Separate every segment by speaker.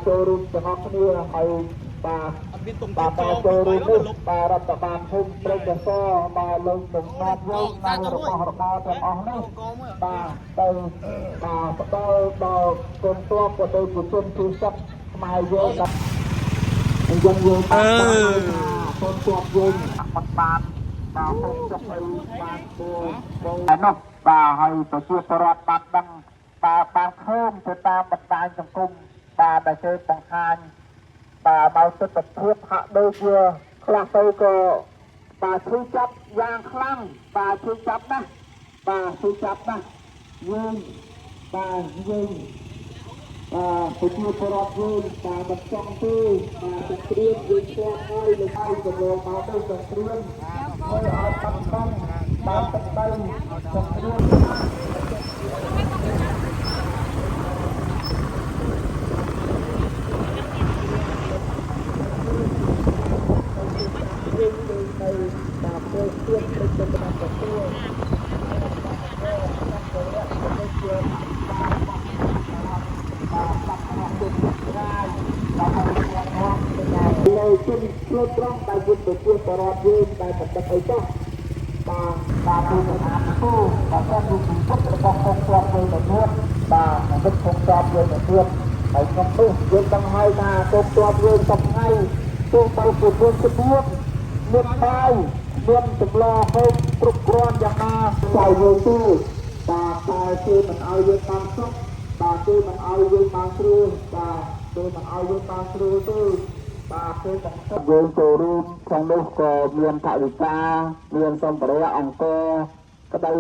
Speaker 1: ចូលរួមទាំងអស់គ្នាហើយបាទចូលរួមនេះបាទរដ្ឋបាលភូមិព្រៃកសបាទលោកដំណាក់យើងនៅរបស់របរទាំងអស់នេះបាទទៅផ្ដល់ដល់កូនទ័ពក៏ដូចជាជនទូស័ព្ទខ្មែរយើងដល់អញ្ចឹងយើងបានកូនទ័ពយើងអត់បានបាទហូបចុកអីបានបងនោះបាទហើយប្រជាពលរដ្ឋបានដឹងបាទបានឃើញទៅតាមបណ្ដាញសង្គមបាទដែលគេបង្ហាញបាទមកទស្សនវិជ្ជាហាក់ដូចជាខ្លះទៅក៏បាទឈឺចាប់យ៉ាងខ្លាំងបាទឈឺចាប់ណាស់បាទឈឺចាប់ណាស់យើងបាទយើងប្រជាពលរដ្ឋយើងបាទមិនចង់ទេបាទសង្គ្រាមយើងឆ្លងហើយលើហើយកន្លងមកទៅសង្គ្រាមហើយឲ្យបាត់បង់បាទទឹកដីសង្គ្រាមបាទពេលទៀតទៅតាមទទួលលើជិះឆ្លុះត្រង់ដែលយុទ្ធជាបរិបទយើងដែលបដិអីចុះបាទគឺអានគូបាទគាត់គឺពុទ្ធរបស់កងទ័ពយើងទៅទៀតបាទវិទ្យាកងទ័ពយើងទៅទៀតហើយក្នុងនោះយើងต้องឲ្យថាកងទ័ពយើងសប្តាហ៍ទោះបីជាមានជំនួបមានបាយមានចម្លហូបគ្រប់គ្រាន់យ៉ាងណាតែយើងទេបាទតែគេមិនឲ្យយើងបានសុខបាទគេមិនឲ្យយើងបានស្រួលបាទគេមិនឲ្យយើងបានស្រួលទេបាទគេបង្ខំយើងចូលរួមក្នុងនោះក៏មានថវិកាមានសម្ភារៈអង្គក្តី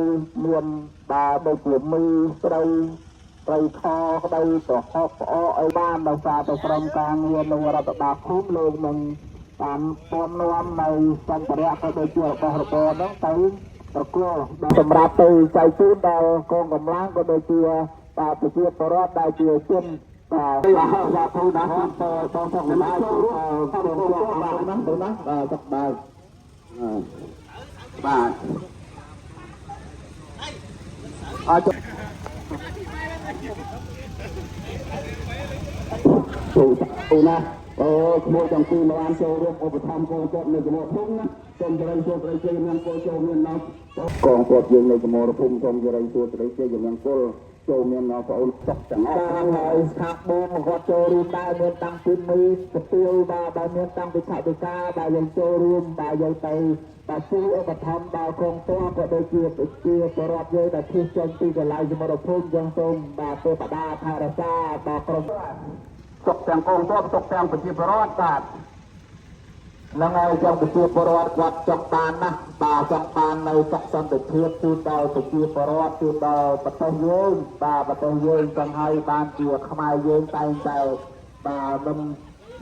Speaker 1: មានបាទដូចជាមីស្រីត្រីខក្តីប្រហុកផ្អកឲ្យបានដោយសារតែក្រុមការងារនៅរដ្ឋបាលភូមិលោកនឹងតាមពំនាំនៅសម្ភារៈក៏ដូចជារបស់របរហ្នឹងទៅប្រគល់សម្រាប់ទៅចែកជូនដល់កងកម្លាំងក៏ដូចជាបាទប្រជាពលរដ្ឋដែលជាជនបាទបាទធូរណាស់ទៅទៅទៅណាចូលរួមបាទណាទៅណាបាទទឹកបាយបាទអត់ចូលណាអូក្មួយចង្គីមកបានចូលរួមឧបត្ថម្ភកងទ័ពនៅចំនួនភូមិណាសូមជម្រាបសួរព្រះជ័យមានពលចូលមាននៅកងទ័ពយើងនៅចំនួនភូមិសូមជម្រាបសួរព្រះជ័យមានពលចូលមានបងប្អូនសុខទាំងអស់តាមហើយស្ថាប័នគាត់ចូលរួមដែរមានតាំងពីមីស្ទាវបាទមានតាំងពីថវិកាដែលយើងចូលរួមដែលយើងទៅបាទជួយឧបត្ថម្ភដល់កងទ័ពក៏ដូចជាប្រជាពលរដ្ឋយើងដែលភៀសចេញពីកន្លែងសមរភូមិយើងសូមបាទទេវតាថែរក្សាដល់ក្រុមសុខទាំងកងទ័ពសុខទាំងប្រជាពលរដ្ឋបាទនឹងហើយចំប្រជាពលរដ្ឋគាត់ចង់បានណាស់បាទចង់បាននៅសុខសន្តិភាពជូនដល់ប្រជាពលរដ្ឋជូនដល់ប្រទេសយើងបាទប្រទេសយើងចង់ឲ្យបានជាខ្មែរយើងតែងតែបាទ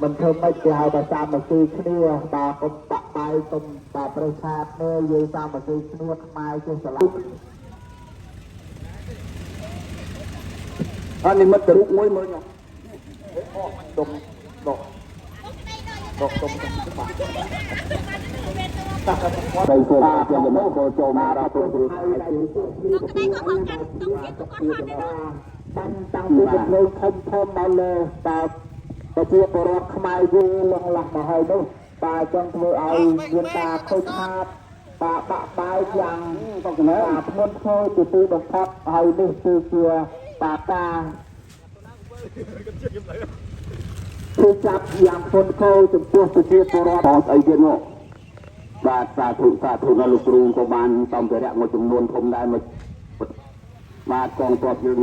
Speaker 1: មិនធ្វើម៉េចគេហៅថាសាមគ្គីគ្នាបាទកុំបាក់បាយកុំបាទប្រឆាគ្នាយើងសាមគ្គីគ្នាខ្មែរចេះស្រឡាញ់អនិមិត្តរូបមួយមើលខ្ញុំដុំដុំដុំបាទតែគាត់ទៅជាមកក៏ចូលមកដល់ព្រោះគ្រូហើយតាំងពីលើខំធំដល់លើបាទប្រជាពលរដ្ឋខ្មែរយើងលងលាស់មកហើយនោះបាទចង់ធ្វើឲ្យមានការខូចខាតបាទបាក់បាយយ៉ាងបងប្អូនធ្ងន់ធ្ងរជាទីបំផុតហើយនេះគឺជាបាទការគឺចាប់យ៉ាងធ្ងន់ធ្ងរចំពោះប្រជាពលរដ្ឋអត់អីទៀតមកបាទសាធុដល់លោកគ្រូក៏បានសម្ភារៈមួយចំនួនធំដែរមកបាទកងទ័ពយើង